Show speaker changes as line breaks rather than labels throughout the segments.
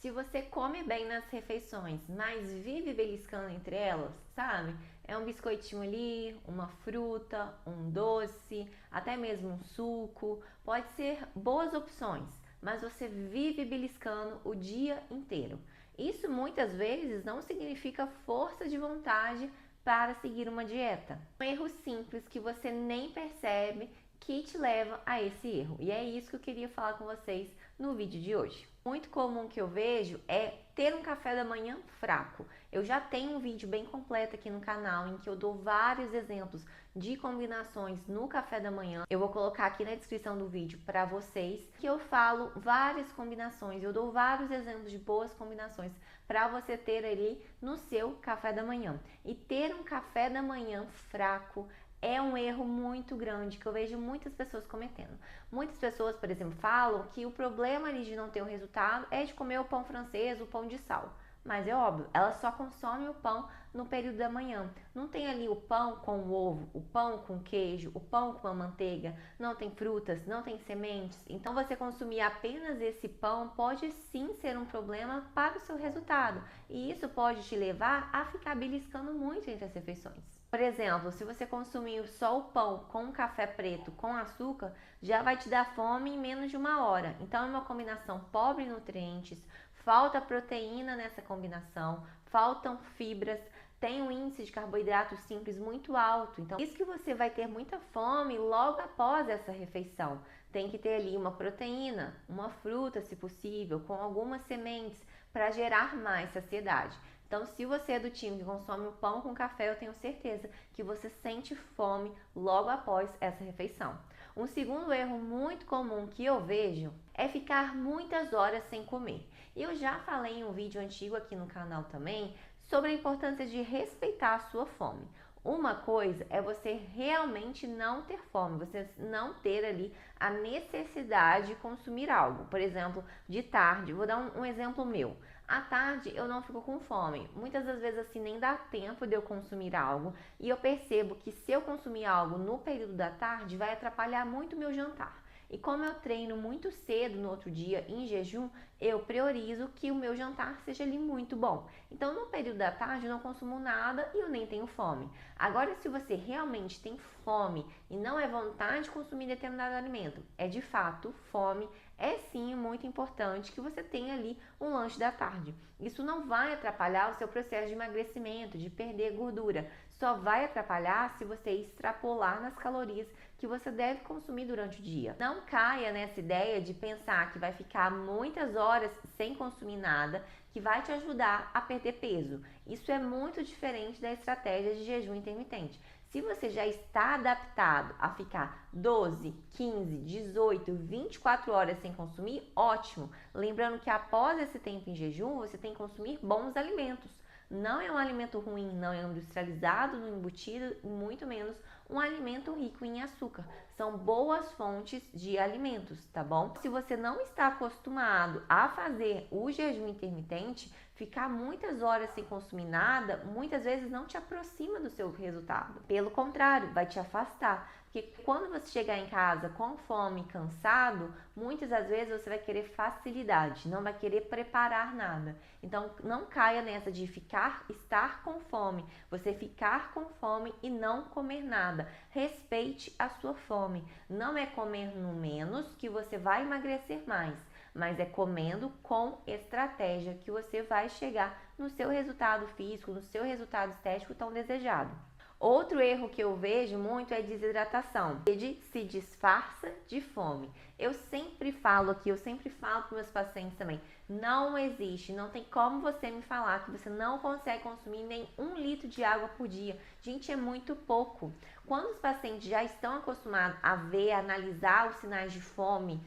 Se você come bem nas refeições, mas vive beliscando entre elas, sabe? É um biscoitinho ali, uma fruta, um doce, até mesmo um suco. Pode ser boas opções, mas você vive beliscando o dia inteiro. Isso muitas vezes não significa força de vontade para seguir uma dieta. Um erro simples que você nem percebe que te leva a esse erro. E é isso que eu queria falar com vocês no vídeo de hoje. Muito comum que eu vejo é ter um café da manhã fraco. Eu já tenho um vídeo bem completo aqui no canal em que eu dou vários exemplos de combinações no café da manhã. Eu vou colocar aqui na descrição do vídeo para vocês que eu falo várias combinações, eu dou vários exemplos de boas combinações para você ter ali no seu café da manhã. E ter um café da manhã fraco é um erro muito grande que eu vejo muitas pessoas cometendo. Muitas pessoas, por exemplo, falam que o problema ali de não ter um resultado é de comer o pão francês, o pão de sal. Mas é óbvio, ela só consome o pão no período da manhã. Não tem ali o pão com o ovo, o pão com queijo, o pão com a manteiga, não tem frutas, não tem sementes. Então você consumir apenas esse pão pode sim ser um problema para o seu resultado. E isso pode te levar a ficar beliscando muito entre as refeições. Por exemplo, se você consumir só o pão com café preto com açúcar, já vai te dar fome em menos de uma hora. Então é uma combinação pobre em nutrientes, falta proteína nessa combinação, faltam fibras, tem um índice de carboidrato simples muito alto. Então, isso que você vai ter muita fome logo após essa refeição. Tem que ter ali uma proteína, uma fruta, se possível, com algumas sementes para gerar mais saciedade. Então, se você é do time que consome o pão com café, eu tenho certeza que você sente fome logo após essa refeição. Um segundo erro muito comum que eu vejo é ficar muitas horas sem comer. Eu já falei em um vídeo antigo aqui no canal também sobre a importância de respeitar a sua fome. Uma coisa é você realmente não ter fome, você não ter ali a necessidade de consumir algo. Por exemplo, de tarde, vou dar um exemplo meu. À tarde eu não fico com fome. Muitas das vezes assim nem dá tempo de eu consumir algo e eu percebo que se eu consumir algo no período da tarde vai atrapalhar muito o meu jantar. E como eu treino muito cedo no outro dia em jejum, eu priorizo que o meu jantar seja ali muito bom. Então, no período da tarde, eu não consumo nada e eu nem tenho fome. Agora, se você realmente tem fome e não é vontade de consumir determinado alimento, é de fato fome, é sim muito importante que você tenha ali um lanche da tarde. Isso não vai atrapalhar o seu processo de emagrecimento, de perder gordura. Só vai atrapalhar se você extrapolar nas calorias que você deve consumir durante o dia. Não caia nessa ideia de pensar que vai ficar muitas horas sem consumir nada, que vai te ajudar a perder peso. Isso é muito diferente da estratégia de jejum intermitente. Se você já está adaptado a ficar 12, 15, 18, 24 horas sem consumir, ótimo. Lembrando que após esse tempo em jejum, você tem que consumir bons alimentos. Não é um alimento ruim, não é industrializado, não embutido, muito menos um alimento rico em açúcar. São boas fontes de alimentos, tá bom? Se você não está acostumado a fazer o jejum intermitente, ficar muitas horas sem consumir nada, muitas vezes não te aproxima do seu resultado. Pelo contrário, vai te afastar. Porque quando você chegar em casa com fome, cansado, muitas das vezes você vai querer facilidade, não vai querer preparar nada. Então não caia nessa de estar com fome, você ficar com fome e não comer nada. Respeite a sua fome. Não é comendo menos que você vai emagrecer mais, mas é comendo com estratégia que você vai chegar no seu resultado físico, no seu resultado estético tão desejado. Outro erro que eu vejo muito é desidratação. Ele se disfarça de fome. Eu sempre falo aqui, eu sempre falo para meus pacientes também, não existe, não tem como você me falar que você não consegue consumir nem 1 litro de água por dia. Gente, é muito pouco. Quando os pacientes já estão acostumados a ver, a analisar os sinais de fome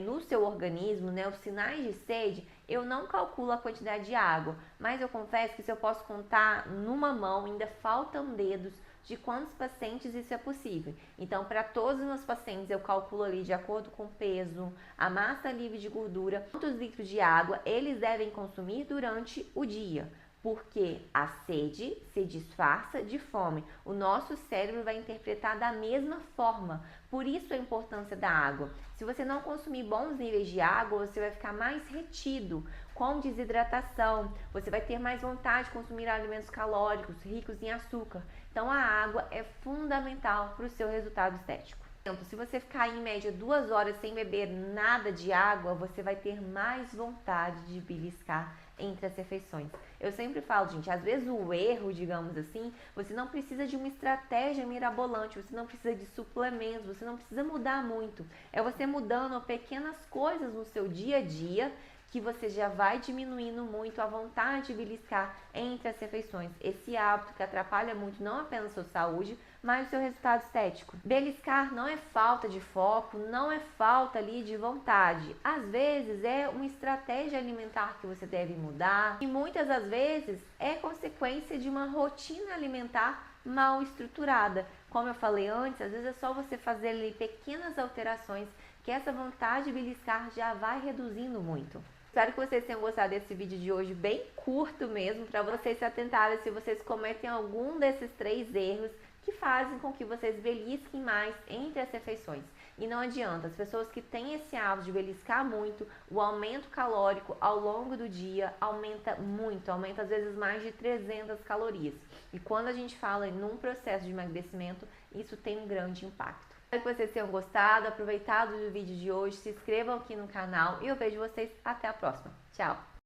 no seu organismo, né, os sinais de sede, eu não calculo a quantidade de água, mas eu confesso que se eu posso contar numa mão, ainda faltam dedos de quantos pacientes isso é possível. Então, para todos os meus pacientes, eu calculo ali de acordo com o peso, a massa livre de gordura, quantos litros de água eles devem consumir durante o dia. Porque a sede se disfarça de fome. O nosso cérebro vai interpretar da mesma forma. Por isso a importância da água. Se você não consumir bons níveis de água, você vai ficar mais retido. com desidratação, você vai ter mais vontade de consumir alimentos calóricos, ricos em açúcar. Então a água é fundamental para o seu resultado estético. Se você ficar em média 2 horas sem beber nada de água, você vai ter mais vontade de beliscar entre as refeições. Eu sempre falo, gente, às vezes o erro, digamos assim, você não precisa de uma estratégia mirabolante, você não precisa de suplementos, você não precisa mudar muito. É você mudando pequenas coisas no seu dia a dia que você já vai diminuindo muito a vontade de beliscar entre as refeições. Esse hábito que atrapalha muito não apenas a sua saúde, mas o seu resultado estético. Beliscar não é falta de foco, não é falta ali de vontade. Às vezes é uma estratégia alimentar que você deve mudar e muitas das vezes é consequência de uma rotina alimentar mal estruturada. Como eu falei antes, às vezes é só você fazer ali pequenas alterações que essa vontade de beliscar já vai reduzindo muito. Espero que vocês tenham gostado desse vídeo de hoje, bem curto mesmo, para vocês se atentarem se vocês cometem algum desses 3 erros que fazem com que vocês belisquem mais entre as refeições. E não adianta, as pessoas que têm esse hábito de beliscar muito, o aumento calórico ao longo do dia aumenta muito, aumenta às vezes mais de 300 calorias. E quando a gente fala em um processo de emagrecimento, isso tem um grande impacto. Espero que vocês tenham gostado, aproveitado o vídeo de hoje, se inscrevam aqui no canal e eu vejo vocês até a próxima. Tchau!